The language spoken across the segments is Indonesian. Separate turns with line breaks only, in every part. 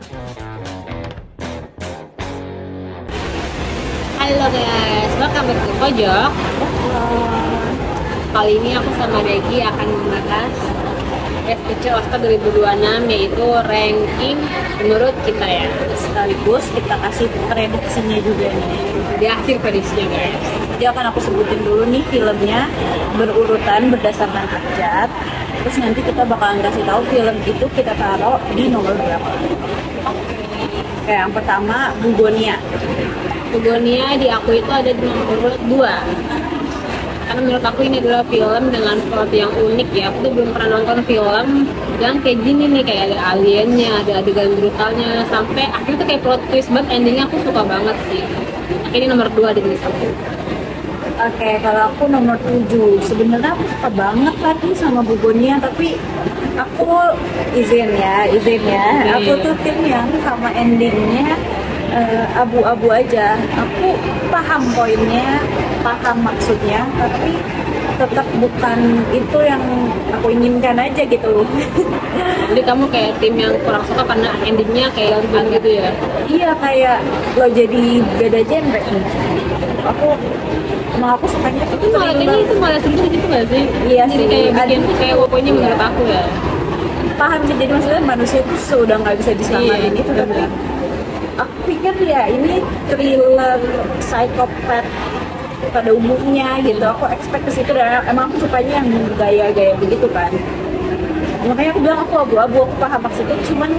Halo guys, welcome back to Pojok. Kali ini aku sama Degi akan membahas SPC Oscar 2026, yaitu ranking menurut kita ya.
Sekaligus kita kasih prediksinya juga nih.
Di akhir prediksinya guys.
Jadi akan aku sebutin dulu nih filmnya berurutan berdasarkan abjad. Terus nanti kita bakalan kasih tahu film itu kita taruh di nomor berapa. Oke, yang pertama Bugonia.
Bugonia di aku itu ada di nomor 2. Karena menurut aku ini adalah film dengan plot yang unik ya. Aku tuh belum pernah nonton film yang kayak gini nih, kayak ada aliennya, ada adegan brutalnya, sampai akhirnya tuh kayak plot twist banget, endingnya aku suka banget sih. Ini nomor 2 di list aku.
Oke, kalau aku nomor 7. Sebenarnya aku suka banget tadi sama Bugonia, tapi aku izin ya. Aku tuh tim yang sama endingnya abu-abu aja. Aku paham poinnya, paham maksudnya, tapi tetap bukan itu yang aku inginkan aja gitu.
Jadi kamu kayak tim yang kurang suka karena endingnya kayak gimana gitu ya?
Iya, kayak lo jadi beda genre. Aku sukanya tuh
Itu malah kayaknya itu malah sedikit gitu gak sih?
Iya
jadi
sih,
kayak bikin kayak pokoknya menurut aku ya.
paham sih, jadi maksudnya manusia itu sudah nggak bisa diselamatin
Iya,
itu, tapi aku pikir ya ini thriller psikopat pada umumnya gitu. Aku expect ke situ, dan emang aku sukanya yang gaya-gaya begitu kan. Makanya aku bilang aku abu-abu, aku paham maksudnya, cuman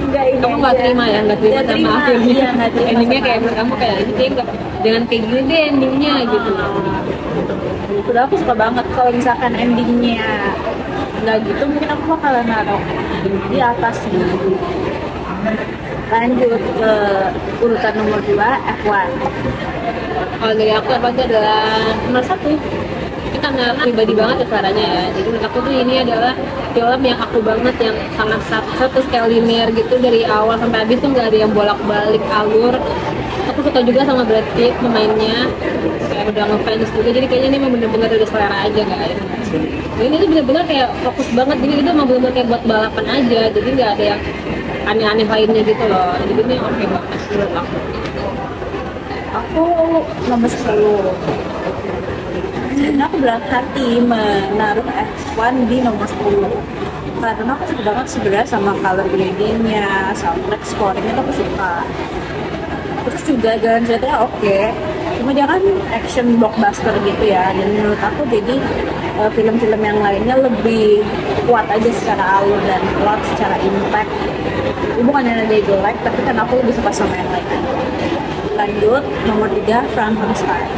enggak ini
Kamu nggak
aja.
terima ya, nggak terima
Nggak
sama
terima,
akhirnya.
iya, nggak terima
Endingnya
sama
kayak menurut kamu kayak gitu ya, dengan kayak gini deh endingnya gitu.
Udah, aku suka banget. Kalau misalkan endingnya nggak gitu, mungkin aku bakalan naruh di atas nih. Lanjut ke urutan nomor 2, F1.
Kalau dari aku apa itu adalah nomor 1. Kita karena pribadi banget ya suaranya ya. Jadi menurut aku tuh ini adalah film yang aku banget, yang sangat satu kayak linear gitu dari awal sampai habis tuh nggak ada yang bolak-balik alur. Aku suka juga sama Brad Pitt pemainnya, kayak udah ngefans juga, jadi kayaknya ini memang bener-bener udah selera aja guys. Ini tuh bener-bener kayak fokus banget, jadi itu emang bener-bener kayak buat balapan aja, jadi nggak ada yang aneh-aneh lainnya gitu loh. Jadi ini oke banget menurut aku.
Aku nomor 10. Karena aku berat hati menaruh F1 di nomor 10. Karena aku suka banget sebenarnya sama color gradingnya, soundtrack, scoringnya tuh aku suka. Terus juga jalan ceritanya oke. Cuma dia kan action blockbuster gitu ya. Dan menurut aku jadi film-film yang lainnya lebih kuat aja secara alur dan plot, secara impact. Bukannya dia jelek, tapi kan aku lebih suka sama yang lain. Lanjut, nomor 3, Frankenstein.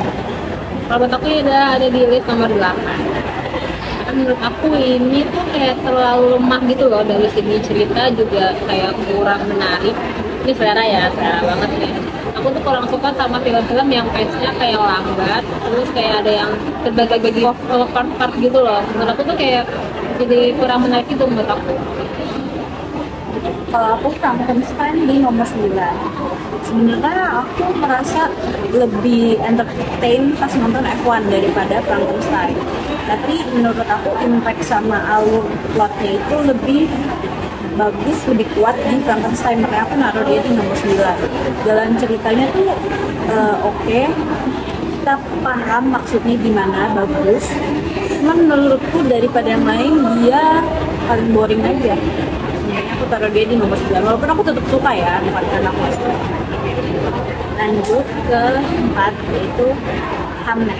Kalau menurut aku ya ada di list nomor 8. Karena menurut aku ini tuh kayak terlalu lemah gitu loh, dari segi cerita juga kayak kurang menarik. Ini selera ya, selera banget nih. Aku tuh kurang suka sama film-film yang pace-nya kayak lambat, terus kayak ada yang terbagi-bagi part-part gitu loh. Menurut aku tuh kayak jadi kurang menarik gitu menurut aku.
Kalau aku Frankenstein di nomor 9. Sebenarnya aku merasa lebih entertain pas nonton F1 daripada Frankenstein. Tapi menurut aku impact sama alur plotnya itu lebih bagus, lebih kuat di Frankenstein. Makanya aku naruh dia di nomor 9. Jalan ceritanya tuh oke. Kita paham maksudnya gimana, bagus. Cuman menurutku daripada yang lain dia paling boring aja. Aku taruh dia di nomor 9, walaupun aku tetap suka ya, bukan karena aku suka. Lanjut ke 4, yaitu Hamnet.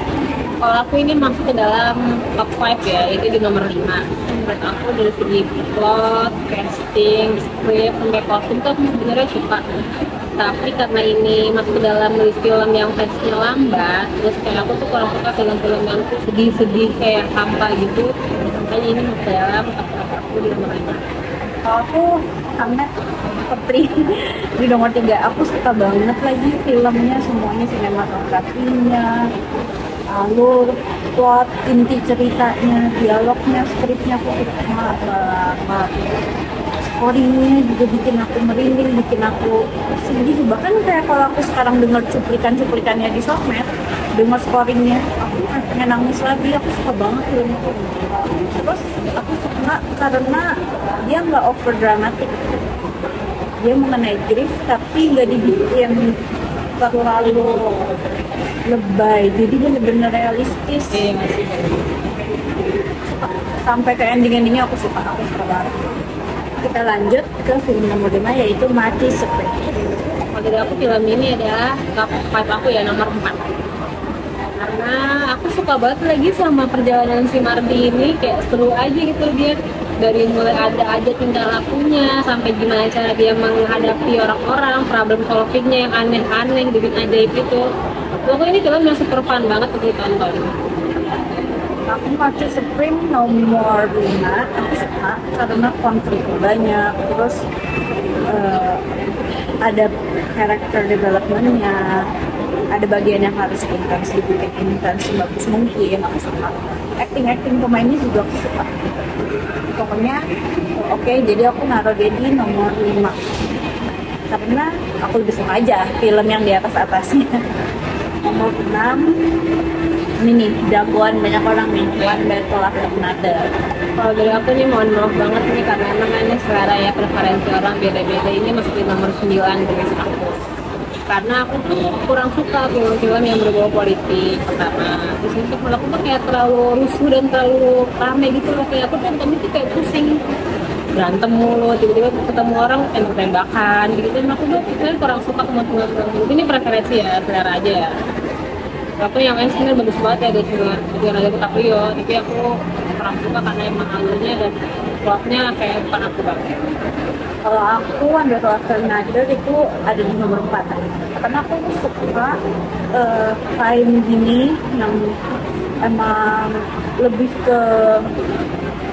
Kalau aku ini masuk ke dalam top 5 ya, itu di nomor 5. Menurut aku dari segi plot, casting, script, sampai kostum tuh aku sebenarnya suka. Tapi karena ini masuk ke dalam list film yang pace-nya lambat, terus kayak aku tuh kurang suka film-film yang sedih-sedih kayak hampa gitu. Makanya ini masuk ke dalam top 5 aku di nomor 5.
Kalau aku Hamnet Putri di nomor 3. Aku suka banget lagi filmnya, semuanya, sinematografinya, alur, plot, inti ceritanya, dialognya, skripnya aku suka banget. Scoringnya juga bikin aku merinding, bikin aku sedih. Bahkan kayak kalau aku sekarang dengar cuplikannya di sosmed, dengar scoringnya, aku pengen nangis lagi. Aku suka banget film itu. Terus aku suka karena dia nggak over dramatic. dia mengenai grief tapi nggak dibikin terlalu lebay, jadi bener-bener realistis.
Iya masih.
Sampai ke endingnya aku suka banget. Kita lanjut ke film nomor 5 yaitu Mati Seperti.
Kalau dari aku film ini adalah top 5 aku ya, nomor 4. Karena aku suka banget lagi sama perjalanan si Marty ini, kayak seru aja gitu dia. Dari mulai ada aja tingkah lakunya, sampai gimana cara dia menghadapi orang-orang, problem solvingnya yang aneh-aneh, bikin ajaib itu. Pokoknya ini film yang super fun banget untuk ditonton.
Aku Mati Supreme nomor 5 aku suka karena konfliknya banyak, terus ada karakter developmentnya, ada bagian yang harus intens dibikin intens sebagus mungkin. Aku suka acting pemainnya juga aku suka. Pokoknya oke, jadi aku naruh dia di nomor 5 karena aku lebih suka aja film yang di atasnya. Nomor 6 ini nih, jagoan banyak orang nih, One Battle After Another.
Kalau dari aku nih mohon maaf banget nih, karena emang ini selera ya, preferensi orang beda-beda. Ini masukin nomor 9 dari aku. Karena aku tuh kurang suka film-film yang berbau politik pertama. Terus untuk menurut aku tuh kayak terlalu rusuh dan terlalu rame gitu loh. Kayak aku tuh nonton itu kayak pusing, berantem mulu, tiba-tiba ketemu orang tembak-tembakan gitu. Dan aku tuh sebenarnya kurang suka sama film-film gitu. Ini preferensi ya, selera aja ya. Aku yang lain sebenarnya bagus banget ya, ada juga Leonardo DiCaprio, tapi aku kurang suka karena emang alurnya dan plotnya kayak bukan aku banget.
Kalau aku One Battle After Another itu ada di nomor 4 karena aku suka film gini yang emang lebih ke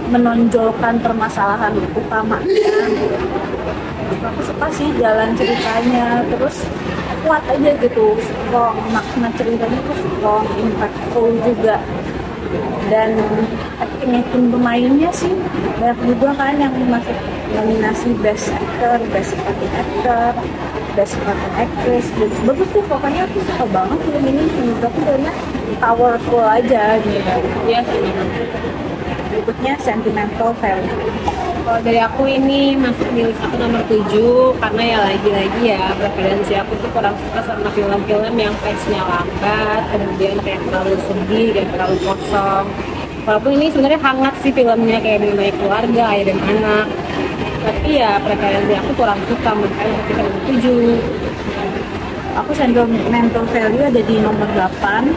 menonjolkan permasalahan utamanya. Aku suka sih jalan ceritanya, terus kuat aja gitu, strong, makna ceritanya tuh strong, impactful juga. Dan acting pemainnya sih banyak juga kan yang masuk nominasi Best Actor, Best Supporting Actor, Best Supporting Actress, dan bagus tuh. Pokoknya aku suka banget film ini, menurut aku filmnya powerful aja gitu.
Iya sih.
Berikutnya Sentimental Value.
Kalau dari aku ini masuk di list aku nomor 7 karena ya lagi-lagi ya preferensi aku tuh kurang suka sama film-film yang pace-nya lambat, kemudian kayak terlalu sedih dan terlalu kosong. Walaupun ini sebenarnya hangat sih filmnya, kayak mengenai keluarga, ayah dan anak. Tapi ya preferensi aku kurang suka, makanya aku nomor 7.
Aku Sentimental Value ada di nomor 8.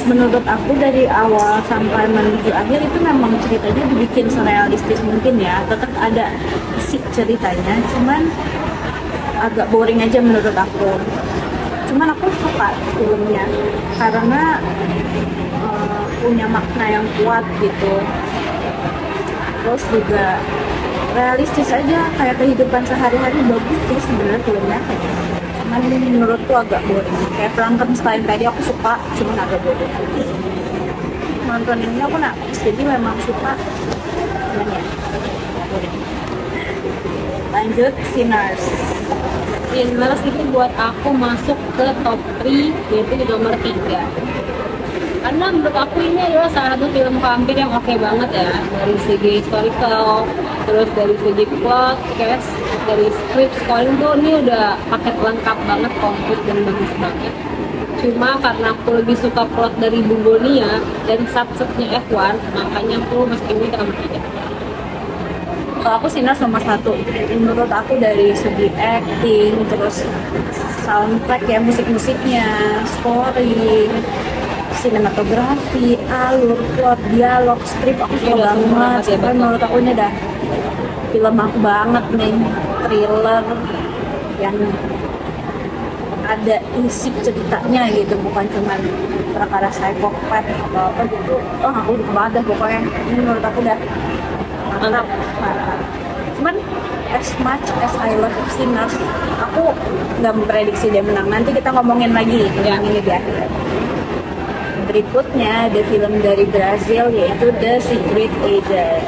Menurut aku dari awal sampai menuju akhir itu memang ceritanya dibikin serealistis mungkin ya, tetap ada isi ceritanya, cuman agak boring aja menurut aku. Cuman aku suka filmnya karena punya makna yang kuat gitu, terus juga realistis aja kayak kehidupan sehari-hari. Bagus sih sebenarnya filmnya, cuman menurutku agak boring. Kayak Frankenstein tadi aku suka, cuman agak boring. Nonton ini aku nangis, jadi memang suka. Cuman ya, boring. Lanjut, Sinners.
Sinners itu buat aku masuk ke top 3, yaitu di nomor 3. Karena menurut aku ini adalah salah satu film vampir yang oke banget ya, dari segi historical, terus dari segi plot, cast, dari script, scoring tuh ini udah paket lengkap banget, komplit dan bagus banget. Cuma karena aku lebih suka plot dari Bugonia dan subsetnya F1, makanya aku masukin ini ke nomor 3.
Kalau aku Sinners nomor 1. Menurut aku dari segi acting, terus soundtrack ya, musik-musiknya, story, sinematografi, alur, plot, dialog, skrip aku suka
Iya, semua
banget.
masih
Sampai menurut aku ini udah film aku banget nih, thriller yang ada isi ceritanya gitu, bukan cuma perkara psikopat atau apa gitu. Oh, aku suka banget dah pokoknya. Ini menurut aku udah mantap. Cuman as much as I love Sinners, aku nggak memprediksi dia menang. Nanti kita ngomongin lagi yang ini di akhir. Berikutnya ada film dari Brazil yaitu The Secret Agent.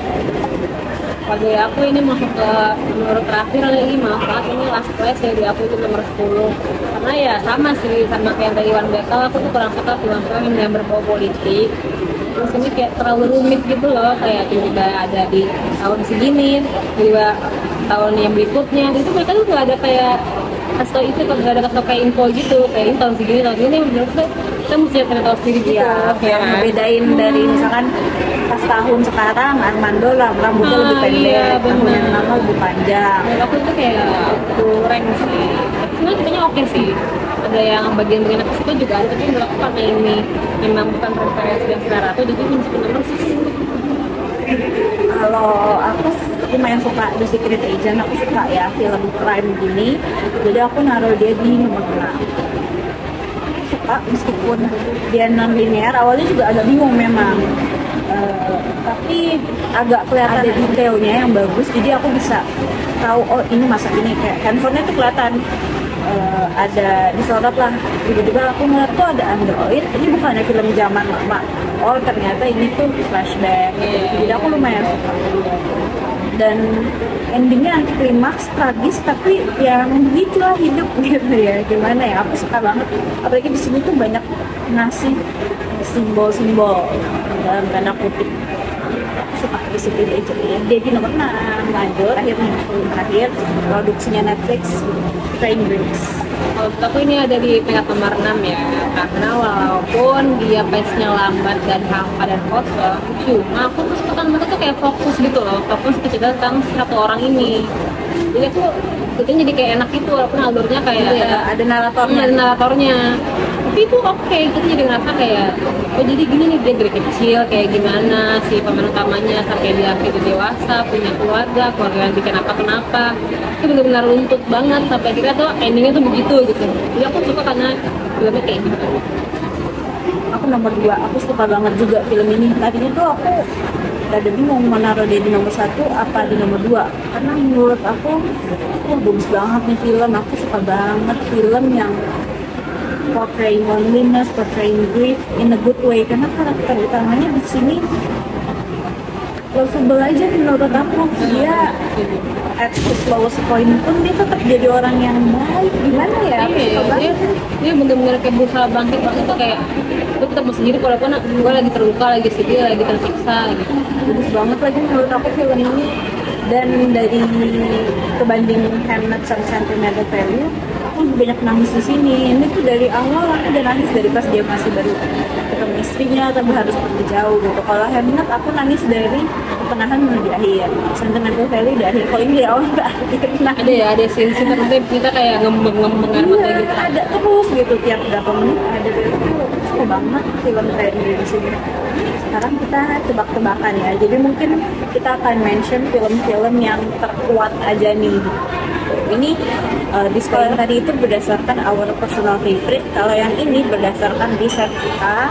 Pada aku ini masuk ke nomor terakhir lagi, maaf banget ini last place ya, di aku itu nomor 10. Karena ya sama sih, sama kayak dari One Battle, aku tuh kurang suka film-film yang berbau politik. Terus ini kayak terlalu rumit gitu loh, kayak tiba-tiba ada di tahun segini, tiba tahun yang berikutnya itu mereka tuh nggak ada kayak kasih tau itu, nggak ada kasih tau kayak info gitu, kayak ini tahun segini menurut gue kita mesti cari tahu sendiri gitu.
Iya, kayak ngebedain dari misalkan pas tahun sekarang Armando rambutnya lebih pendek, tahun yang lama lebih panjang.
Menurut aku itu kayak kurang sih. Sebenarnya kitanya oke sih. Ada yang bagian-bagian aku suka juga ada, tapi menurut aku karena ini memang bukan referensi yang selera tuh, jadi mesti nomor sih.
Kalau aku lumayan suka The Secret Agent, aku suka ya film crime gini, jadi aku naruh dia di nomor 6. Suka meskipun dia non linear, awalnya juga agak bingung memang. Tapi agak kelihatan ada detailnya yang bagus, jadi aku bisa tahu oh ini masa ini, kayak handphonenya tuh kelihatan ada disorot lah, tiba-tiba aku ngeliat tuh ada Android, ini bukannya film zaman lama, oh ternyata ini tuh flashback gitu. Jadi aku lumayan suka. Dan endingnya anti klimaks, tragis, tapi yang begitulah hidup gitu ya, gimana ya, aku suka banget. Apalagi di sini tuh banyak ngasih simbol-simbol dalam tanda kutip. Aku suka di situ aja ya. Jadi nomor 6 lanjut, terakhir produksinya Netflix, Trainwreck.
Kalau menurut aku ini ada di peringkat nomor 6 ya, karena walaupun dia pace-nya lambat dan hampa dan kosong, cuma aku tuh suka kan mereka tuh kayak fokus gitu loh, fokus ke cerita tentang satu orang ini. Jadi aku itu jadi kayak enak gitu, walaupun alurnya kayak
ya, ada naratornya.
Tapi itu oke, kita jadi ngerasa kayak oh jadi gini nih, dia dari kecil kayak gimana si pemeran utamanya sampai dia akhirnya dewasa, punya keluarga yang bikin apa-kenapa, itu benar-benar runtut banget sampai akhirnya tuh endingnya tuh begitu gitu. Jadi aku suka karena filmnya kayak gitu.
Aku nomor 2, aku suka banget juga film ini. Tadinya tuh aku rada bingung mau naruh dia di nomor 1 apa di nomor 2, karena menurut aku bagus banget nih film. Aku suka banget film yang portraying loneliness, portraying grief in a good way, karena karakter utamanya di sini lovable aja menurut aku. Dia at his lowest point pun dia tetap jadi orang yang baik. Gimana ya?
Dia bener-bener kayak berusaha bangkit tuh, kayak gue tetap mau sendiri walaupun gue lagi terluka, lagi sedih, lagi tersiksa gitu.
Bagus banget lagi menurut aku film ini. Dan dari kebanding Hamnet sama Sentimental Value, aku lebih banyak nangis di sini. Ini tuh dari awal aku udah nangis dari pas dia masih baru ketemu istrinya tapi harus pergi jauh gitu. Kalau Hamnet aku nangis dari pertengahan menuju akhir, Sentimental Value dari akhir. Kalau ini dari awal nggak
ada scene tertentu kita kayak ngembeng gitu.
Ada terus gitu tiap berapa menit ada gitu. Suka banget film tren di sini. Sekarang kita tebak-tebakan ya, jadi mungkin kita akan mention film-film yang terkuat aja nih. Ini disclaimer tadi itu berdasarkan our personal favorite. Kalau yang ini berdasarkan riset kita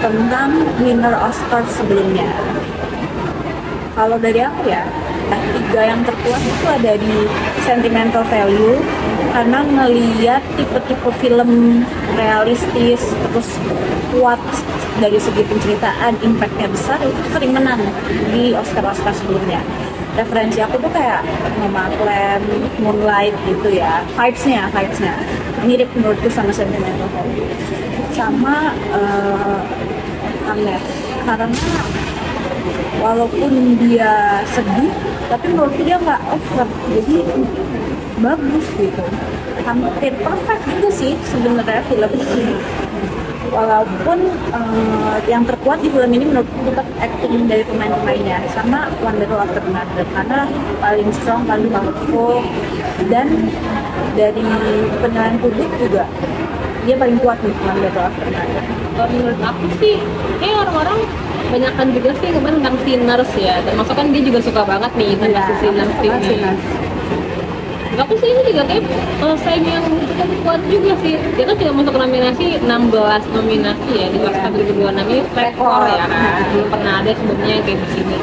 tentang winner Oscar sebelumnya. Kalau dari aku ya, 3 yang terkuat itu ada di Sentimental Value, karena ngeliat tipe-tipe film realistis terus kuat dari segi penceritaan, impactnya besar, itu sering menang di Oscar-Oscar sebelumnya. Referensi aku tuh kayak Nomadland, Moonlight gitu ya, vibes-nya mirip menurutku sama Sentimental Value, sama Hamnet, karena walaupun dia sedih tapi menurutku dia nggak over, jadi bagus gitu, hampir perfect juga sih sebenarnya film ini. Walaupun yang terkuat di film ini menurutku tetap acting dari pemain-pemainnya, sama One Battle After Another, karena paling strong, paling powerful, dan dari penilaian publik juga dia paling kuat nih One Battle After Another.
Kalau menurut aku sih kayak orang-orang banyakan juga sih kemarin tentang Sinners ya, termasuk kan dia juga suka banget nih tentang Sinners ini. Aku sih ini juga kayak saing yang cukup kuat juga sih. Dia kan juga masuk nominasi 16 nominasi ya di Oscar 2026 ini, rekor ya kan. Belum pernah ada sebelumnya yang kayak begini.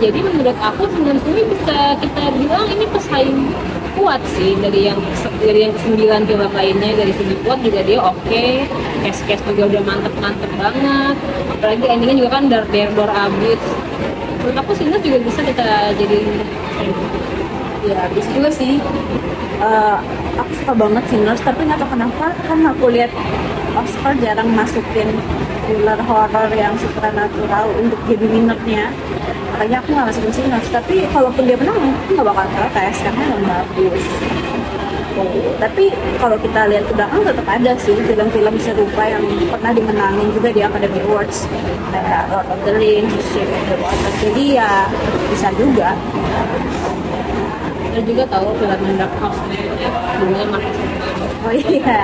Jadi menurut aku sebenarnya bisa kita bilang ini pesaing kuat sih dari yang 9 film lainnya. Dari segi kuat juga dia oke, cast juga udah mantep banget, apalagi endingnya juga kan door abis. Menurut aku Sinners juga bisa kita jadi
ya bisa juga sih. Aku suka banget Sinners, tapi nggak tahu kenapa kan aku lihat Oscar jarang masukin thriller horror yang supernatural untuk jadi winnernya. makanya aku nggak masukin Sinners. Tapi kalaupun dia menang aku nggak bakal protes karena emang bagus. Tapi kalau kita lihat ke belakang tetap ada sih film-film serupa yang pernah dimenangin juga di Academy Awards, kayak Lord of the Rings, Shape of the Water. Jadi ya bisa juga.
Ada juga tahu film Dark House judulnya Marcus.
Oh iya.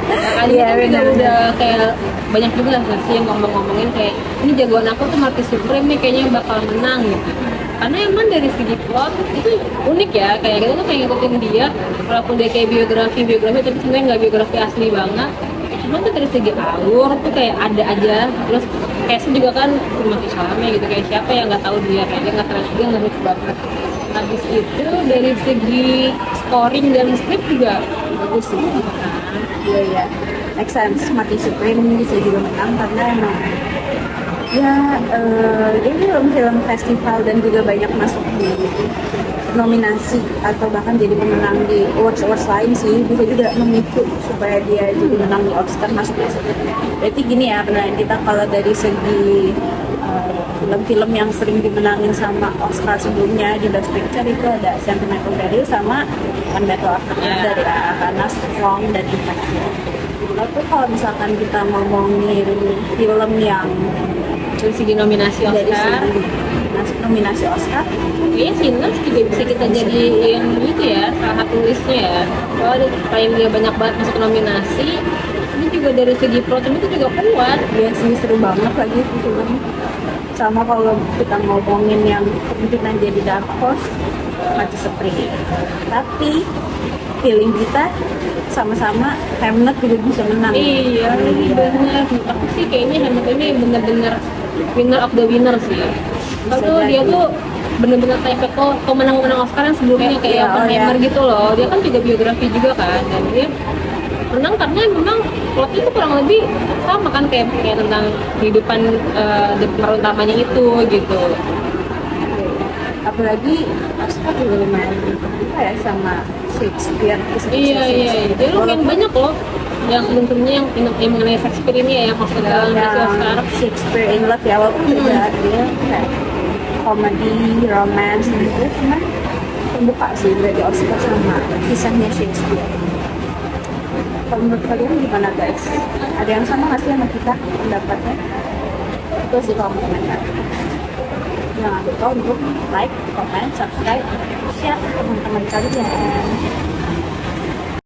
Nah, kali
Iya,
ini juga
benar.
udah kayak banyak juga sih yang ngomong-ngomongin kayak ini jagoan aku tuh Marcus Supreme nih kayaknya bakal menang gitu. Karena emang dari segi plot itu unik ya, kayak kita tuh kayak ngikutin dia walaupun dia kayak biografi tapi sebenarnya nggak biografi asli banget. Cuman tuh dari segi alur tuh kayak ada aja. Terus case juga kan umat Islamnya gitu, kayak siapa yang nggak tahu dia, kayak dia nggak terlalu dia nggak lucu banget. Habis itu dari segi scoring dan script juga bagus sih.
Iya ya, make sense. Marcus Supreme bisa juga menang karena emang ya dia film festival dan juga banyak masuk di nominasi atau bahkan jadi pemenang di awards lain sih, bisa juga memicu supaya dia jadi menang di Oscar masuk. Berarti gini ya penilaian kita, kalau dari segi film-film yang sering dimenangin sama Oscar sebelumnya di Best Picture itu ada Sentimental Value sama One Battle After Another ya, karena strong dan impactful. Tapi kalau misalkan kita ngomongin film yang
Dari segi nominasi
dari
Oscar,
segi nominasi Oscar,
kayaknya Sinners juga bisa kita jadiin gitu ya, salah satu listnya ya. Soalnya selain dia banyak banget masuk nominasi, ini juga dari segi plot itu juga kuat.
dia sih seru banget lagi film. Sama kalau kita ngomongin yang kemungkinan jadi dark horse, Marcus Supreme. Tapi feeling kita sama-sama Hamlet juga bisa menang.
Iya, ini bener. Aku sih kayaknya Hamilton ini bener-bener winner of the winner sih. Lalu dia tuh bener-bener kayak pemenang-pemenang Oscar yang sebelumnya kayak
Iya, oh
Oppenheimer
ya.
gitu loh. Dia kan juga biografi juga kan, dan dia menang karena memang plotnya itu kurang lebih sama kan, kayak tentang kehidupan pemeran utamanya itu gitu.
Apalagi Oscar juga lumayan apa ya sama Shakespeare.
Iya. Dia lumayan banyak loh yang sebelumnya yang mengenai Shakespeare ini ya, yang maksudnya ngasih Oscar.
Shakespeare in Love ya, walaupun juga dia kayak komedi, romance gitu, cuman terbuka sih dari Oscar sama kisahnya Shakespeare. Kalau menurut kalian gimana guys? Ada yang sama nggak sih sama kita pendapatnya? Itu sih kalau mau komentar. Jangan lupa untuk like, comment, subscribe, share ke teman-teman kalian.